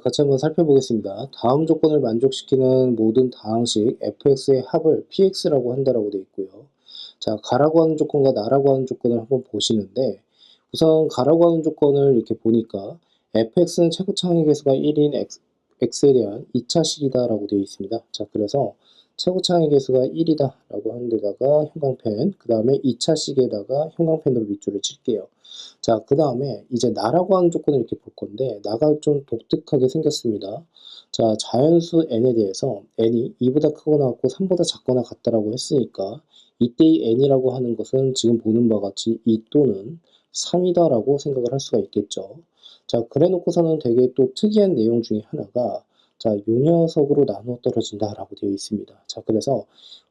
같이 한번 살펴보겠습니다. 다음 조건을 만족시키는 모든 다항식 fx의 합을 px라고 한다라고 되어 있고요. 자, 가라고 하는 조건과 나라고 하는 조건을 한번 보시는데, 우선 가라고 하는 조건을 이렇게 보니까 fx는 최고창의 개수가 1인 x에 대한 2차식이다라고 되어 있습니다. 자, 그래서 최고창의 개수가 1이다 라고 하는 데다가 형광펜, 그 다음에 2차식에다가 형광펜으로 밑줄을 칠게요. 자, 그 다음에 이제 나라고 하는 조건을 이렇게 볼 건데, 나가 좀 독특하게 생겼습니다. 자, 자연수 n에 대해서 n이 2보다 크거나 같고 3보다 작거나 같다라고 했으니까 이때 이 n이라고 하는 것은 지금 보는 바와 같이 2 또는 3이다라고 생각을 할 수가 있겠죠. 자, 그래 놓고서는 되게 또 특이한 내용 중에 하나가, 자, 요 녀석으로 나누어 떨어진다라고 되어 있습니다. 자, 그래서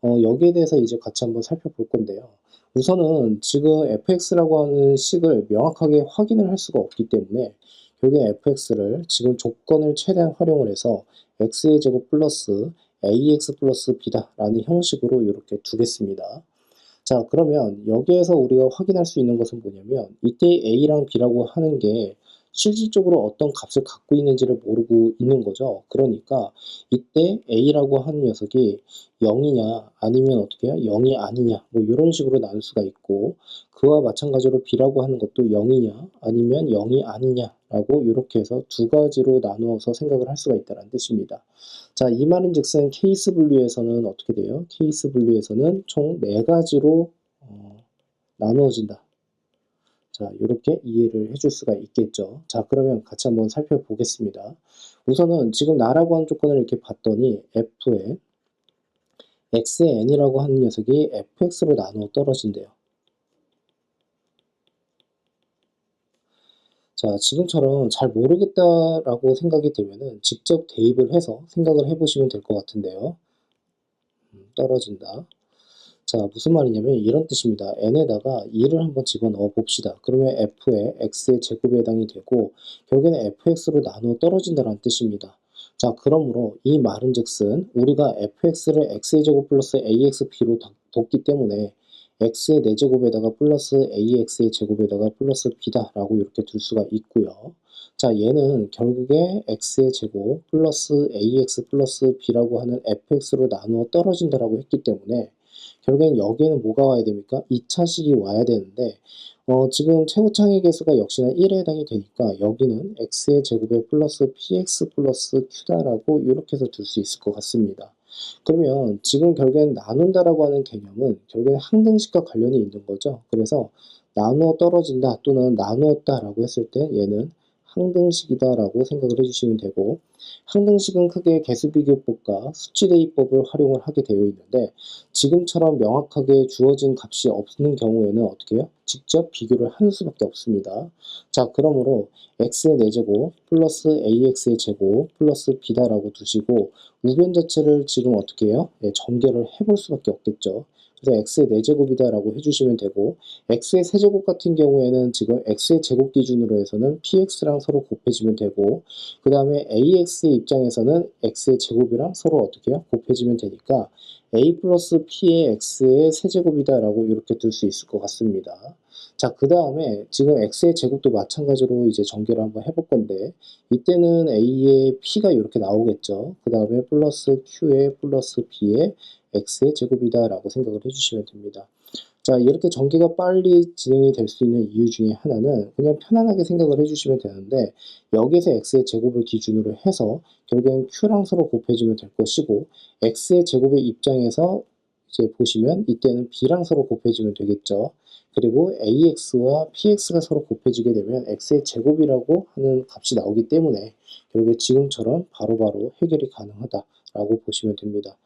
여기에 대해서 이제 같이 한번 살펴볼 건데요. 우선은 지금 fx라고 하는 식을 명확하게 확인을 할 수가 없기 때문에 결국에 fx를 지금 조건을 최대한 활용을 해서 x의 제곱 플러스 ax 플러스 b다라는 형식으로 이렇게 두겠습니다. 자, 그러면 여기에서 우리가 확인할 수 있는 것은 뭐냐면 이때 a랑 b라고 하는 게 실질적으로 어떤 값을 갖고 있는지를 모르고 있는 거죠. 그러니까 이때 a라고 하는 녀석이 0이냐 아니면 어떻게 해요? 0이 아니냐 뭐 이런 식으로 나눌 수가 있고, 그와 마찬가지로 b라고 하는 것도 0이냐 아니면 0이 아니냐라고 이렇게 해서 두 가지로 나누어서 생각을 할 수가 있다는 뜻입니다. 자, 이 말은 즉슨 케이스 분류에서는 어떻게 돼요? 케이스 분류에서는 총 4가지로 나누어진다. 자, 이렇게 이해를 해줄 수가 있겠죠. 자, 그러면 같이 한번 살펴보겠습니다. 우선은 지금 나라고 하는 조건을 이렇게 봤더니 f에 x의 n이라고 하는 녀석이 fx로 나누어 떨어진대요. 자, 지금처럼 잘 모르겠다라고 생각이 되면은 직접 대입을 해서 생각을 해보시면 될 것 같은데요. 떨어진다. 자, 무슨 말이냐면 이런 뜻입니다. n에다가 2를 한번 집어넣어 봅시다. 그러면 f의 x의 제곱에 해당이 되고 결국에는 fx로 나누어 떨어진다는 뜻입니다. 자, 그러므로 이 말은 즉슨 우리가 fx를 x의 제곱 플러스 axb로 뒀기 때문에 x의 4제곱에다가 플러스 ax의 제곱에다가 플러스 b다라고 이렇게 둘 수가 있고요. 자, 얘는 결국에 x의 제곱 플러스 ax 플러스 b라고 하는 fx로 나누어 떨어진다라고 했기 때문에 결국엔 여기에는 뭐가 와야 됩니까? 2차식이 와야 되는데 지금 최고창의 개수가 역시나 1에 해당이 되니까 여기는 x의 제곱에 플러스 px 플러스 q다라고 이렇게 해서 둘 수 있을 것 같습니다. 그러면 지금 결국엔 나눈다라고 하는 개념은 결국엔 항등식과 관련이 있는 거죠. 그래서 나누어 떨어진다 또는 나누었다라고 했을 때 얘는 항등식이다라고 생각을 해주시면 되고, 항등식은 크게 개수비교법과 수치대입법을 활용을 하게 되어 있는데 지금처럼 명확하게 주어진 값이 없는 경우에는 어떻게 해요? 직접 비교를 하는 수밖에 없습니다. 자, 그러므로 x의 4제곱 플러스 ax의 제곱 플러스 b다라고 두시고 우변 자체를 지금 어떻게 해요? 네, 전개를 해볼 수밖에 없겠죠. 그래서 x의 4제곱이다 라고 해주시면 되고, x의 세제곱 같은 경우에는 지금 x의 제곱 기준으로 해서는 px랑 서로 곱해지면 되고, 그 다음에 ax의 입장에서는 x의 제곱이랑 서로 어떻게 해요? 곱해지면 되니까 a 플러스 p의 x의 세제곱이다 라고 이렇게 둘 수 있을 것 같습니다. 자, 그 다음에 지금 x의 제곱도 마찬가지로 이제 전개를 한번 해볼 건데 이때는 a의 p가 이렇게 나오겠죠. 그 다음에 플러스 q의 플러스 b의 x의 제곱이다 라고 생각을 해주시면 됩니다. 자, 이렇게 전개가 빨리 진행이 될 수 있는 이유 중에 하나는 그냥 편안하게 생각을 해주시면 되는데 여기서 x의 제곱을 기준으로 해서 결국엔 q랑 서로 곱해주면 될 것이고, x의 제곱의 입장에서 이제 보시면 이때는 b랑 서로 곱해주면 되겠죠. 그리고 ax와 px가 서로 곱해지게 되면 x의 제곱이라고 하는 값이 나오기 때문에 결국에 지금처럼 바로바로 해결이 가능하다라고 보시면 됩니다.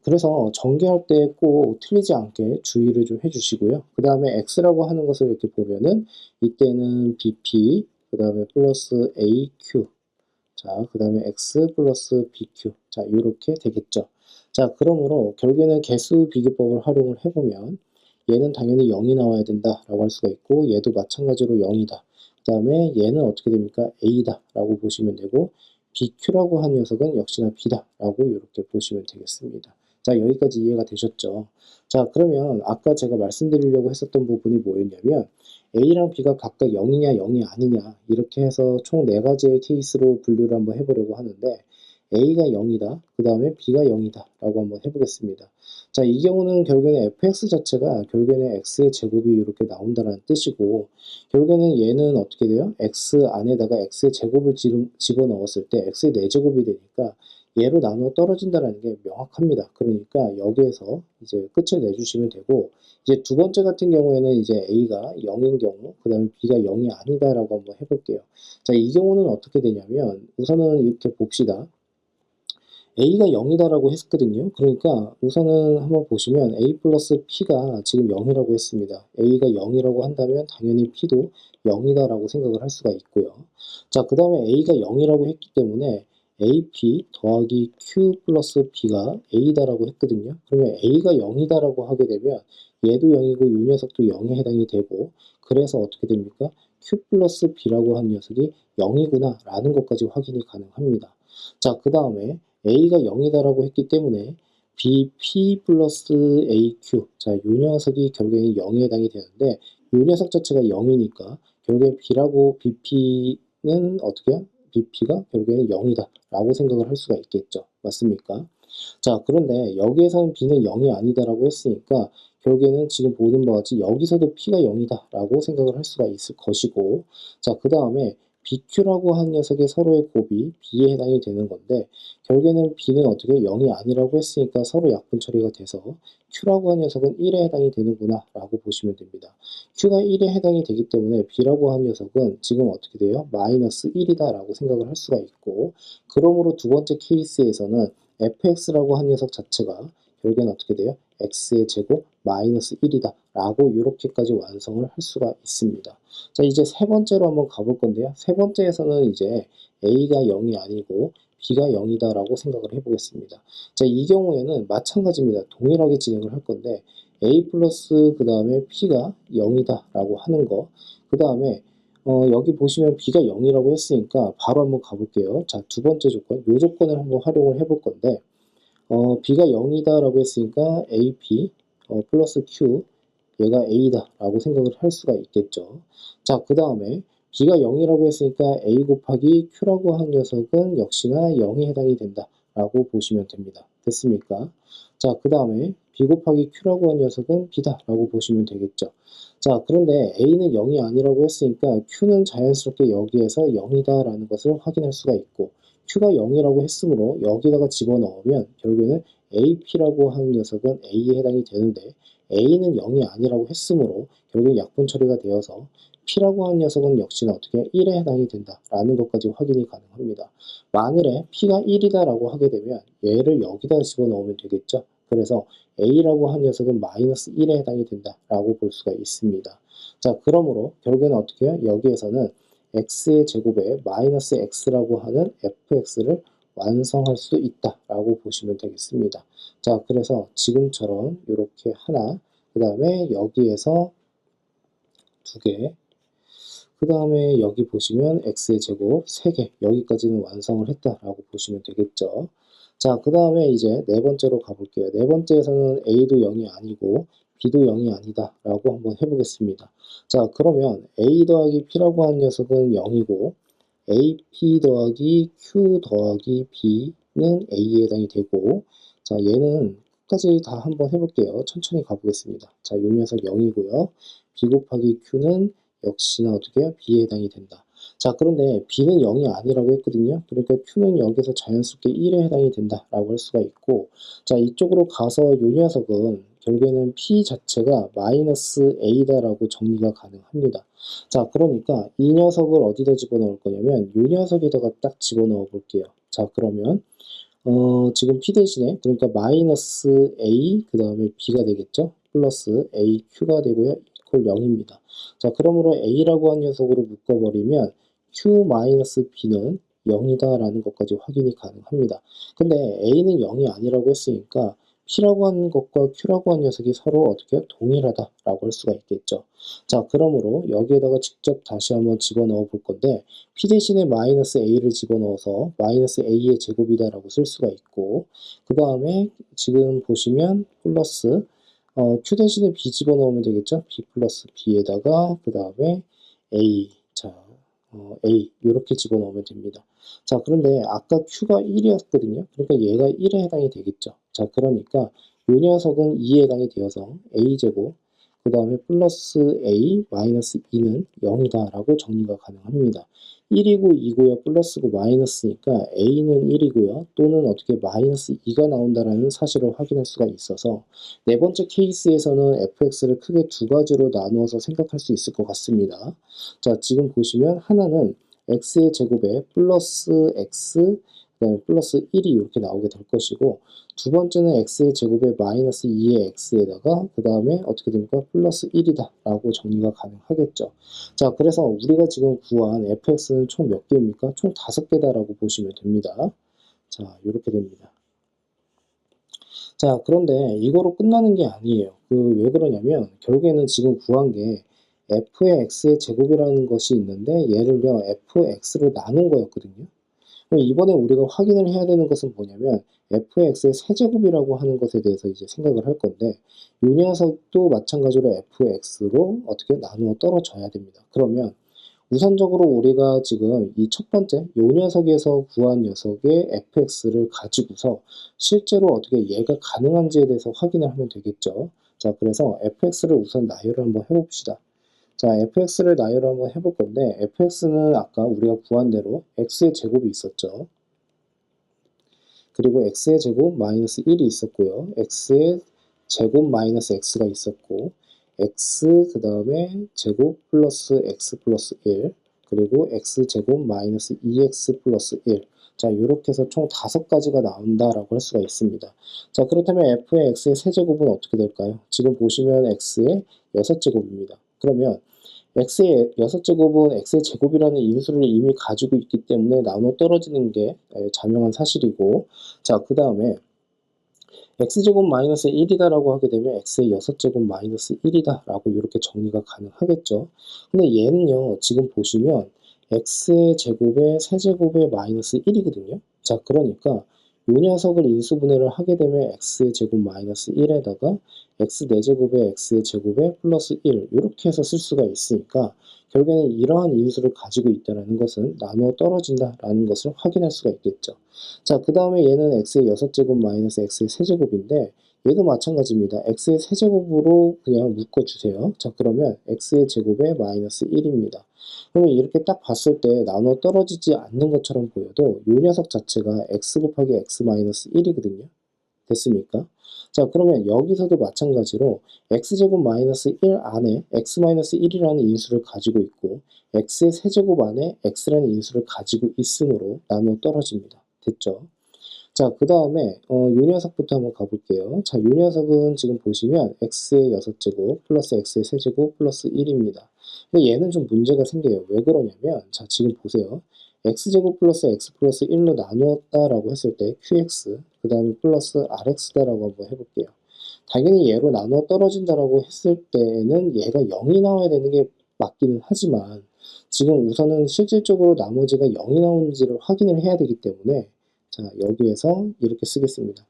그래서 전개할 때 꼭 틀리지 않게 주의를 좀 해주시고요. 그 다음에 x라고 하는 것을 이렇게 보면은 이때는 bp, 그 다음에 플러스 aq, 자, 그 다음에 x 플러스 bq, 자, 이렇게 되겠죠. 자, 그러므로 결국에는 개수 비교법을 활용을 해보면 얘는 당연히 0이 나와야 된다라고 할 수가 있고, 얘도 마찬가지로 0이다. 그 다음에 얘는 어떻게 됩니까? a다 라고 보시면 되고, bq라고 하는 녀석은 역시나 b다 라고 이렇게 보시면 되겠습니다. 자, 여기까지 이해가 되셨죠? 자, 그러면 아까 제가 말씀드리려고 했었던 부분이 뭐였냐면 A랑 B가 각각 0이냐 0이 아니냐 이렇게 해서 총 4가지의 케이스로 분류를 한번 해보려고 하는데 A가 0이다. 그 다음에 B가 0이다. 라고 한번 해보겠습니다. 자, 이 경우는 결국에는 fx 자체가 결국에는 x의 제곱이 이렇게 나온다는 뜻이고 결국에는 얘는 어떻게 돼요? x 안에다가 x의 제곱을 집어넣었을 때 x의 4제곱이 되니까 얘로 나누어 떨어진다는 게 명확합니다. 그러니까 여기에서 이제 끝을 내주시면 되고 이제 두 번째 같은 경우에는 이제 A가 0인 경우 그 다음에 B가 0이 아니다라고 한번 해볼게요. 자, 이 경우는 어떻게 되냐면 우선은 이렇게 봅시다. A가 0이다라고 했거든요. 그러니까 우선은 한번 보시면 A 플러스 P가 지금 0이라고 했습니다. A가 0이라고 한다면 당연히 P도 0이다라고 생각을 할 수가 있고요. 자, 그 다음에 A가 0이라고 했기 때문에 AP 더하기 Q 플러스 B가 A다라고 했거든요. 그러면 A가 0이다라고 하게 되면 얘도 0이고 이 녀석도 0에 해당이 되고 그래서 어떻게 됩니까? Q 플러스 B라고 한 녀석이 0이구나 라는 것까지 확인이 가능합니다. 자, 그 다음에 A가 0이다라고 했기 때문에 BP 플러스 AQ. 자, 이 녀석이 결국에는 0에 해당이 되는데, 이 녀석 자체가 0이니까, 결국에 BP는 어떻게 해요? BP가 결국에는 0이다. 라고 생각을 할 수가 있겠죠. 맞습니까? 자, 그런데 여기에서는 B는 0이 아니다라고 했으니까, 결국에는 지금 보는 바와 같이 여기서도 P가 0이다. 라고 생각을 할 수가 있을 것이고, 자, 그 다음에 BQ라고 한 녀석의 서로의 곱이 B에 해당이 되는 건데 결국에는 B는 어떻게 0이 아니라고 했으니까 서로 약분 처리가 돼서 Q라고 한 녀석은 1에 해당이 되는구나 라고 보시면 됩니다. Q가 1에 해당이 되기 때문에 B라고 한 녀석은 지금 어떻게 돼요? 마이너스 1이다 라고 생각을 할 수가 있고 그러므로 두 번째 케이스에서는 fx라고 한 녀석 자체가 결국에는 어떻게 돼요? x의 제곱 마이너스 1이다 라고 이렇게까지 완성을 할 수가 있습니다. 자, 이제 세 번째로 한번 가볼 건데요. 세 번째에서는 이제 A가 0이 아니고 B가 0이다 라고 생각을 해보겠습니다. 자, 이 경우에는 마찬가지입니다. 동일하게 진행을 할 건데 A 플러스 그 다음에 P가 0이다 라고 하는 거. 그 다음에 여기 보시면 B가 0이라고 했으니까 바로 한번 가볼게요. 자, 두 번째 조건, 이 조건을 한번 활용을 해볼 건데 B가 0이다 라고 했으니까 AP 플러스 Q 얘가 A다 라고 생각을 할 수가 있겠죠. 자, 그 다음에 B가 0이라고 했으니까 A 곱하기 Q라고 한 녀석은 역시나 0에 해당이 된다 라고 보시면 됩니다. 됐습니까? 자, 그 다음에 B 곱하기 Q라고 한 녀석은 B다 라고 보시면 되겠죠. 자, 그런데 A는 0이 아니라고 했으니까 Q는 자연스럽게 여기에서 0이다 라는 것을 확인할 수가 있고 Q가 0이라고 했으므로 여기다가 집어넣으면 결국에는 AP라고 하는 녀석은 A에 해당이 되는데 A는 0이 아니라고 했으므로 결국 약분 처리가 되어서 P라고 하는 녀석은 역시나 어떻게 1에 해당이 된다라는 것까지 확인이 가능합니다. 만일에 P가 1이다라고 하게 되면 얘를 여기다 집어넣으면 되겠죠. 그래서 A라고 한 녀석은 마이너스 1에 해당이 된다라고 볼 수가 있습니다. 자, 그러므로 결국에는 어떻게 해요? 여기에서는 x의 제곱에 마이너스 x라고 하는 fx를 완성할 수 있다라고 보시면 되겠습니다. 자, 그래서 지금처럼 이렇게 하나, 그 다음에 여기에서 두 개, 그 다음에 여기 보시면 x의 제곱 3개, 여기까지는 완성을 했다라고 보시면 되겠죠. 자, 그 다음에 이제 네 번째로 가볼게요. 네 번째에서는 a도 0이 아니고 b도 0이 아니다 라고 한번 해보겠습니다. 자, 그러면 a 더하기 p라고 한 녀석은 0이고 AP 더하기 Q 더하기 B는 A에 해당이 되고 자, 얘는 끝까지 다 한번 해볼게요. 천천히 가보겠습니다. 자, 요 녀석 0이고요. B 곱하기 Q는 역시나 어떻게 해요? B에 해당이 된다. 자, 그런데 B는 0이 아니라고 했거든요. 그러니까 Q는 여기서 자연스럽게 1에 해당이 된다라고 할 수가 있고 자, 이쪽으로 가서 요 녀석은 결국에는 P 자체가 마이너스 A다라고 정리가 가능합니다. 자, 그러니까 이 녀석을 어디다 집어넣을 거냐면 이 녀석에다가 딱 집어넣어 볼게요. 자, 그러면 지금 P 대신에 그러니까 마이너스 A 그 다음에 B가 되겠죠. 플러스 AQ가 되고요. 이퀄 0입니다. 자, 그러므로 A라고 한 녀석으로 묶어버리면 Q 마이너스 B는 0이다 라는 것까지 확인이 가능합니다. 근데 A는 0이 아니라고 했으니까 P라고 하는 것과 Q라고 하는 녀석이 서로 어떻게 동일하다라고 할 수가 있겠죠. 자, 그러므로 여기에다가 직접 다시 한번 집어넣어 볼 건데 P 대신에 마이너스 A를 집어넣어서 마이너스 A의 제곱이다라고 쓸 수가 있고 그 다음에 지금 보시면 플러스 q 대신에 b 집어넣으면 되겠죠? b 플러스 b에다가 그 다음에 a, 자, a 이렇게 집어넣으면 됩니다. 자, 그런데 아까 q가 1이었거든요. 그러니까 얘가 1에 해당이 되겠죠. 자, 그러니까 이 녀석은 2에 해당이 되어서 a제곱 그 다음에 플러스 a 마이너스 2는 0이다 라고 정리가 가능합니다. 1이고 2고요. 플러스고 마이너스니까 a는 1이고요. 또는 어떻게 마이너스 2가 나온다라는 사실을 확인할 수가 있어서 네 번째 케이스에서는 fx를 크게 두 가지로 나누어서 생각할 수 있을 것 같습니다. 자, 지금 보시면 하나는 x의 제곱에 플러스 x 그다음에 플러스 1이 이렇게 나오게 될 것이고 두 번째는 x의 제곱에 마이너스 2의 x에다가 그 다음에 어떻게 됩니까? 플러스 1이다 라고 정리가 가능하겠죠. 자, 그래서 우리가 지금 구한 fx는 총 몇 개입니까? 총 5개다 라고 보시면 됩니다. 자, 이렇게 됩니다. 자, 그런데 이거로 끝나는 게 아니에요. 왜 그러냐면 결국에는 지금 구한 게 f의 x의 제곱이라는 것이 있는데 얘를요 fx로 나눈 거였거든요. 그럼 이번에 우리가 확인을 해야 되는 것은 뭐냐면 fx의 세제곱이라고 하는 것에 대해서 이제 생각을 할 건데 이 녀석도 마찬가지로 fx로 어떻게 나누어 떨어져야 됩니다. 그러면 우선적으로 우리가 지금 이 첫 번째 이 녀석에서 구한 녀석의 fx를 가지고서 실제로 어떻게 얘가 가능한지에 대해서 확인을 하면 되겠죠. 자, 그래서 fx를 우선 나열을 한번 해봅시다. 자, fx를 나열을 한번 해볼 건데 fx는 아까 우리가 구한 대로 x의 제곱이 있었죠. 그리고 x의 제곱 마이너스 1이 있었고요. x의 제곱 마이너스 x가 있었고 x 그 다음에 제곱 플러스 x 플러스 1 그리고 x 제곱 마이너스 2x 플러스 1 자, 이렇게 해서 총 5가지가 나온다라고 할 수가 있습니다. 자, 그렇다면 f의 x의 세제곱은 어떻게 될까요? 지금 보시면 x의 6제곱입니다. 그러면 x의 6제곱은 x의 제곱이라는 인수를 이미 가지고 있기 때문에 나눠 떨어지는 게 자명한 사실이고 자, 그 다음에 x제곱 마이너스 1이다 라고 하게 되면 x의 6제곱 마이너스 1이다 라고 이렇게 정리가 가능하겠죠. 근데 얘는요 지금 보시면 x의 제곱에 세제곱에 마이너스 1이거든요. 자, 그러니까 이 녀석을 인수분해를 하게 되면 x의 제곱 마이너스 1에다가 x 4제곱에 x의 제곱에 플러스 1 이렇게 해서 쓸 수가 있으니까 결국에는 이러한 인수를 가지고 있다는 것은 나누어 떨어진다라는 것을 확인할 수가 있겠죠. 자, 그 다음에 얘는 x의 6제곱 마이너스 x의 세제곱인데 얘도 마찬가지입니다. x의 세제곱으로 그냥 묶어주세요. 자, 그러면 x의 제곱에 마이너스 1입니다. 그러면 이렇게 딱 봤을 때 나눠 떨어지지 않는 것처럼 보여도 이 녀석 자체가 x 곱하기 x 마이너스 1이거든요. 됐습니까? 자, 그러면 여기서도 마찬가지로 x제곱 마이너스 1 안에 x 마이너스 1이라는 인수를 가지고 있고 x의 세제곱 안에 x라는 인수를 가지고 있으므로 나눠 떨어집니다. 됐죠? 자, 그 다음에 요 녀석부터 한번 가볼게요. 자, 요 녀석은 지금 보시면 x의 6제곱 플러스 x의 세제곱 플러스 1입니다. 근데 얘는 좀 문제가 생겨요. 왜 그러냐면 자, 지금 보세요. x제곱 플러스 x 플러스 1로 나누었다라고 했을 때 qx 그 다음에 플러스 rx다라고 한번 해볼게요. 당연히 얘로 나누어 떨어진다라고 했을 때는 얘가 0이 나와야 되는 게 맞기는 하지만 지금 우선은 실질적으로 나머지가 0이 나오는지를 확인을 해야 되기 때문에 자, 여기에서 이렇게 쓰겠습니다.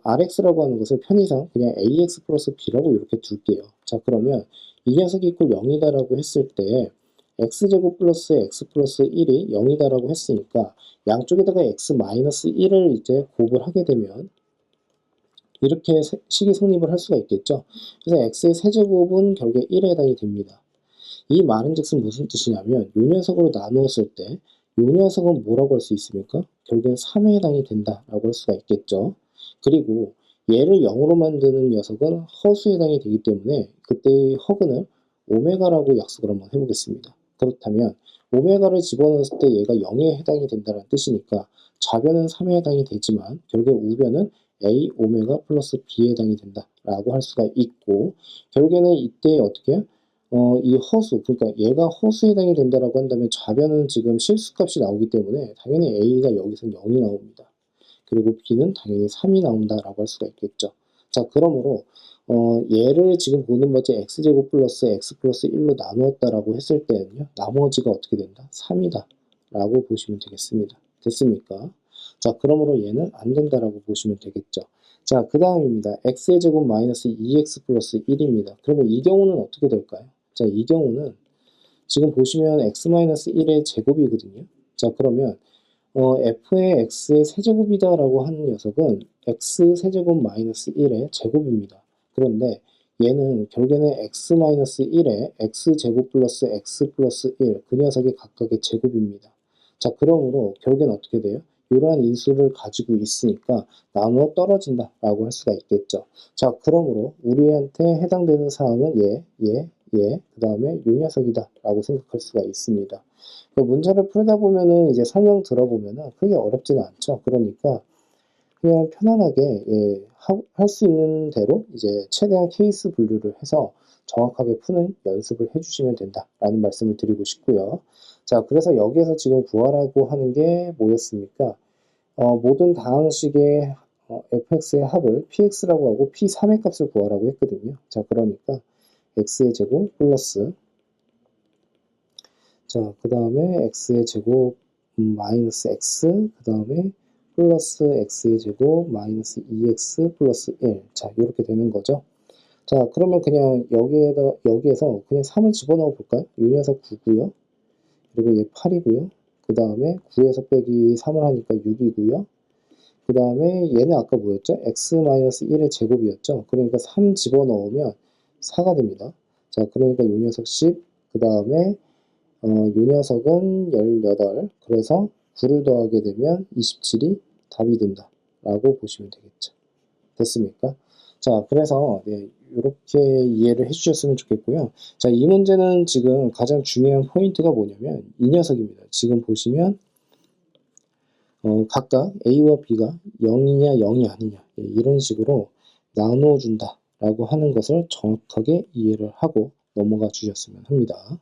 rx라고 하는 것을 편의상 그냥 ax 플러스 b라고 이렇게 둘게요. 자, 그러면 이 녀석이 이퀄 0이다라고 했을 때 x제곱 플러스 x 플러스 1이 0이다라고 했으니까 양쪽에다가 x 마이너스 1을 이제 곱을 하게 되면 이렇게 식이 성립을 할 수가 있겠죠. 그래서 x의 세제곱은 결국에 1에 해당이 됩니다. 이 말은즉슨 무슨 뜻이냐면 요 녀석으로 나누었을 때 요 녀석은 뭐라고 할 수 있습니까? 결국엔 3에 해당이 된다라고 할 수가 있겠죠. 그리고 얘를 0으로 만드는 녀석은 허수에 해당이 되기 때문에 그때의 허근을 오메가라고 약속을 한번 해보겠습니다. 그렇다면 오메가를 집어넣었을 때 얘가 0에 해당이 된다는 뜻이니까 좌변은 3에 해당이 되지만 결국에 우변은 a 오메가 플러스 b에 해당이 된다라고 할 수가 있고 결국에는 이때 어떻게 이 허수, 그러니까 얘가 허수에 해당이 된다라고 한다면 좌변은 지금 실수값이 나오기 때문에 당연히 a가 여기서 0이 나옵니다. 그리고 b는 당연히 3이 나온다라고 할 수가 있겠죠. 자, 그러므로 얘를 지금 보는 것이 x제곱 플러스 x 플러스 1로 나누었다라고 했을 때는요. 나머지가 어떻게 된다? 3이다 라고 보시면 되겠습니다. 됐습니까? 자, 그러므로 얘는 안 된다라고 보시면 되겠죠. 자, 그 다음입니다. x의 제곱 마이너스 2x 플러스 1입니다. 그러면 이 경우는 어떻게 될까요? 자, 이 경우는 지금 보시면 x 마이너스 1의 제곱이거든요. 자, 그러면 f의 x의 세제곱이다라고 하는 녀석은 x 세제곱 마이너스 1의 제곱입니다. 그런데 얘는 결국에는 x 마이너스 1의 x 제곱 플러스 x 플러스 1, 그 녀석의 각각의 제곱입니다. 자, 그러므로 결국에는 어떻게 돼요? 이러한 인수를 가지고 있으니까 나누어 떨어진다라고 할 수가 있겠죠. 자, 그러므로 우리한테 해당되는 사항은 그 다음에 이 녀석이다라고 생각할 수가 있습니다. 그 문제를 풀다 보면은 이제 설명 들어보면은 크게 어렵지는 않죠. 그러니까 그냥 편안하게 할 수 있는 대로 이제 최대한 케이스 분류를 해서 정확하게 푸는 연습을 해주시면 된다라는 말씀을 드리고 싶고요. 자, 그래서 여기에서 지금 구하라고 하는 게 뭐였습니까? 모든 다항식의 fx의 합을 px라고 하고 p3의 값을 구하라고 했거든요. 자, 그러니까 x의 제곱 플러스, 자, 그 다음에 x의 제곱 마이너스 x, 그 다음에 플러스 x의 제곱 마이너스 2x 플러스 1. 자, 이렇게 되는 거죠. 자, 그러면 그냥 여기에서 그냥 3을 집어넣어 볼까요? 이 녀석 9고요. 그리고 얘 8이고요. 그 다음에 9에서 빼기 3을 하니까 6이고요. 그 다음에 얘는 아까 뭐였죠? x 마이너스 1의 제곱이었죠. 그러니까 3 집어넣으면 4가 됩니다. 자, 그러니까 이 녀석 10, 그 다음에 이 녀석은 18, 그래서 9를 더하게 되면 27이 답이 된다 라고 보시면 되겠죠. 됐습니까? 자, 그래서 이렇게 이해를 해주셨으면 좋겠고요. 자, 이 문제는 지금 가장 중요한 포인트가 뭐냐면 이 녀석입니다. 지금 보시면 각각 A와 B가 0이냐 0이 아니냐 이런 식으로 나눠준다 라고 하는 것을 정확하게 이해를 하고 넘어가 주셨으면 합니다.